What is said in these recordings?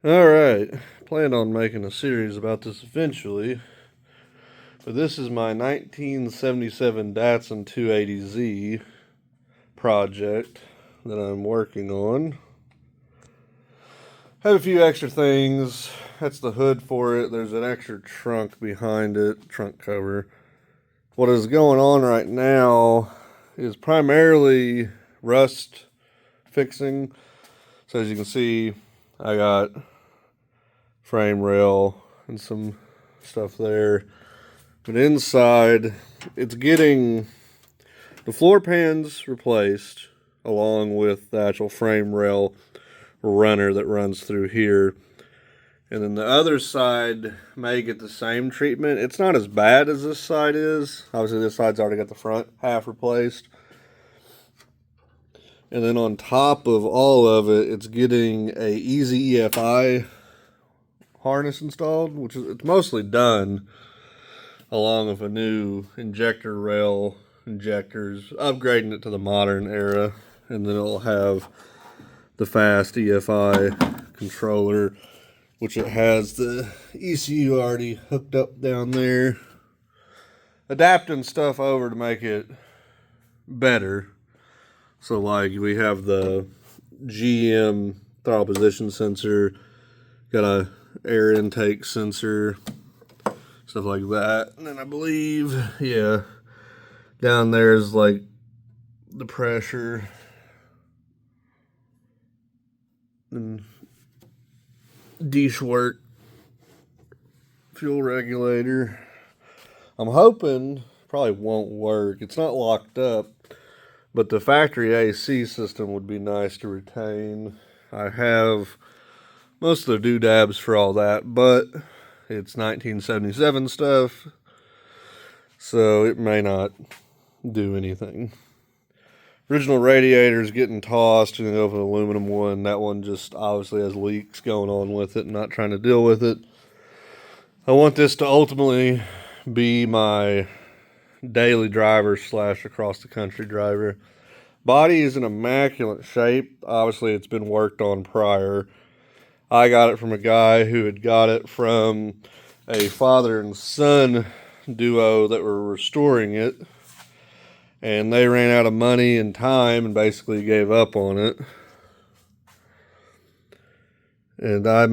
Alright, planned on making a series about this eventually, but this is my 1977 Datsun 280Z project that I'm working on. Have a few extra things. That's the hood for it. There's an extra trunk behind it, trunk cover. What is going on right now is primarily rust fixing. So as you can see, I got frame rail and some stuff there. But inside, it's getting the floor pans replaced along with the actual frame rail runner that runs through here. And then the other side may get the same treatment. It's not as bad as this side is. Obviously, this side's already got the front half replaced. And then on top of all of it, it's getting a easy EFI harness installed, which is it's mostly done, along with a new injector rail injectors, upgrading it to the modern era, and then it'll have the fast EFI controller, which it has the ECU already hooked up down there. Adapting stuff over to make it better. So like we have the GM throttle position sensor, got a air intake sensor, stuff like that. And then I believe, yeah, down there is like the pressure and dish work, fuel regulator. I'm hoping probably won't work. It's not locked up, but the factory AC system would be nice to retain. I have most of the doodads for all that, but it's 1977 stuff, so it may not do anything. Original radiator's getting tossed and go for an aluminum one. That one just obviously has leaks going on with it and not trying to deal with it. I want this to ultimately be my daily driver slash across the country driver. Body is in immaculate shape. Obviously, it's been worked on prior. I got it from a guy who had got it from a father and son duo that were restoring it. And they ran out of money and time and basically gave up on it. And I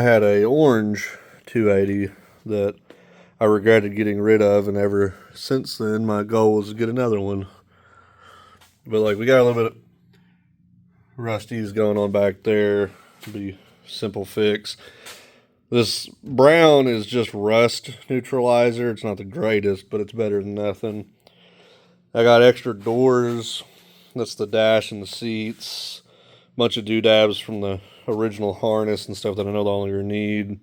had a orange 280 that I regretted getting rid of, and ever since then my goal was to get another one. But like we got a little bit of rusties going on back there. It'll be simple fix. This brown is just rust neutralizer. It's not the greatest, but it's better than nothing. I got extra doors. That's the dash and the seats. Bunch of doodads from the original harness and stuff that I no longer need.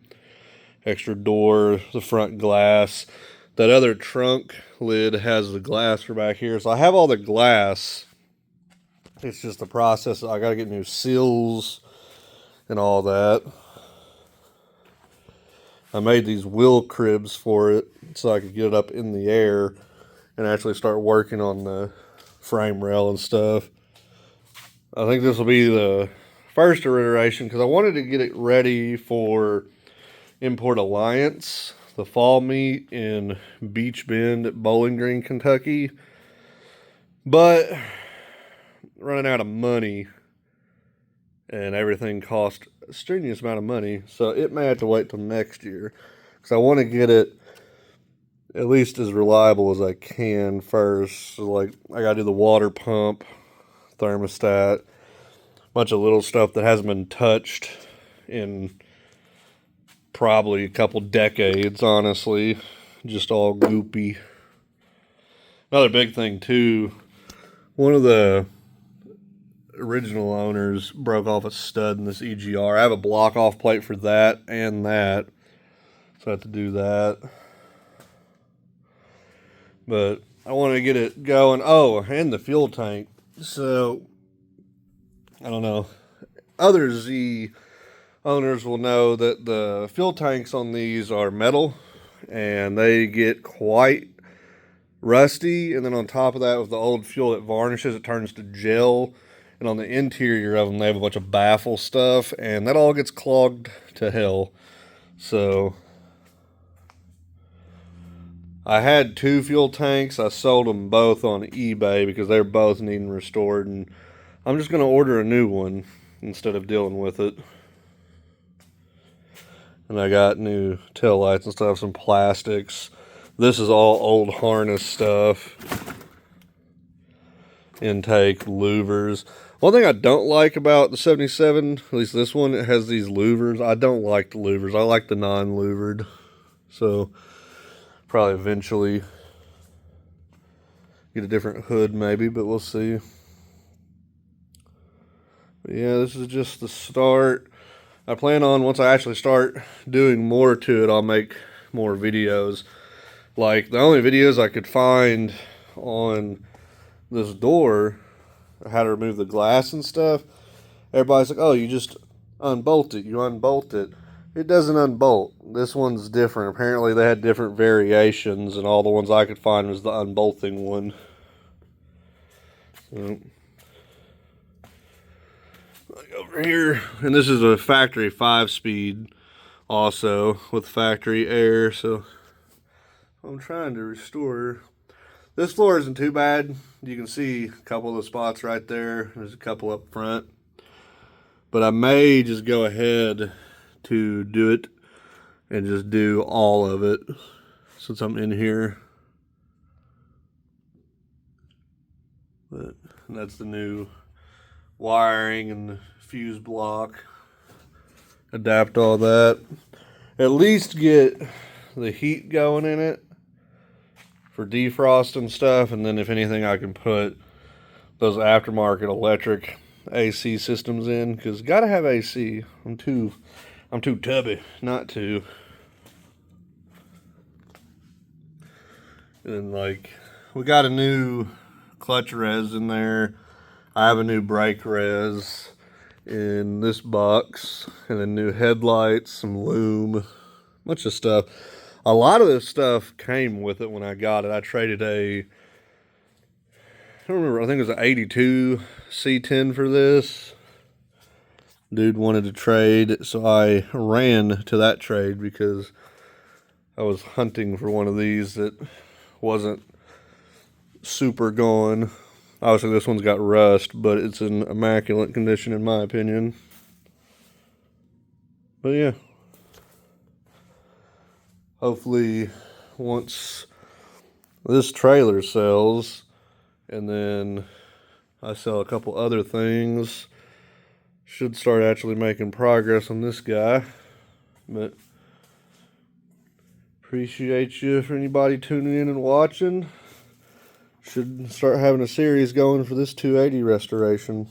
Extra door, the front glass. That other trunk lid has the glass for back here. So I have all the glass. It's just the process. I got to get new seals and all that. I made these wheel cribs for it so I could get it up in the air and actually start working on the frame rail and stuff. I think this will be the first iteration because I wanted to get it ready for Import Alliance, the fall meet in Beach Bend at Bowling Green, Kentucky. But running out of money and everything cost a strenuous amount of money, so it may have to wait till next year because I want to get it at least as reliable as I can first. So like I gotta do the water pump, thermostat, bunch of little stuff that hasn't been touched in probably a couple decades, honestly. Just all goopy. Another big thing too, one of the original owners broke off a stud in this EGR. I have a block off plate for that and that, so I have to do that. But I want to get it going. Oh, and the fuel tank. So, I don't know. Other Z owners will know that the fuel tanks on these are metal and they get quite rusty. And then on top of that, with the old fuel, it varnishes, it turns to gel. And And on the interior of them, they have a bunch of baffle stuff, and that all gets clogged to hell. So I had 2 fuel tanks. I sold them both on eBay because they're both needing restored, and I'm just going to order a new one instead of dealing with it. And I got new tail lights and stuff, some plastics. This is all old harness stuff. Intake, louvers. One thing I don't like about the 77, at least this one, it has these louvers. I don't like the louvers. I like the non-louvered. So, probably eventually get a different hood maybe, but we'll see. But yeah, this is just the start. I plan on, once I actually start doing more to it, I'll make more videos. Like, the only videos I could find on this door, how to remove the glass and stuff, everybody's like, oh, you just unbolt it, you unbolt it. It doesn't unbolt. This one's different. Apparently they had different variations, and all the ones I could find was the unbolting one. So, like over here, and this is a factory 5-speed also with factory air, so I'm trying to restore. This floor isn't too bad. You can see a couple of the spots right there. There's a couple up front. But I may just go ahead to do it and just do all of it since I'm in here. But that's the new wiring and the fuse block. Adapt all that. At least get the heat going in it for defrost and stuff, and then if anything I can put those aftermarket electric AC systems in, because gotta have AC. I'm too tubby not to. And then, like, we got a new clutch res in there. I have a new brake res in this box, and then new headlights, some loom, bunch of stuff. A lot of this stuff came with it when I got it. I traded I don't remember, I think it was an 82 C10 for this. Dude wanted to trade, so I ran to that trade because I was hunting for one of these that wasn't super gone. Obviously this one's got rust, but it's in immaculate condition in my opinion. But yeah. Hopefully once this trailer sells and then I sell a couple other things, should start actually making progress on this guy. But appreciate you for anybody tuning in and watching. Should start having a series going for this 280 restoration.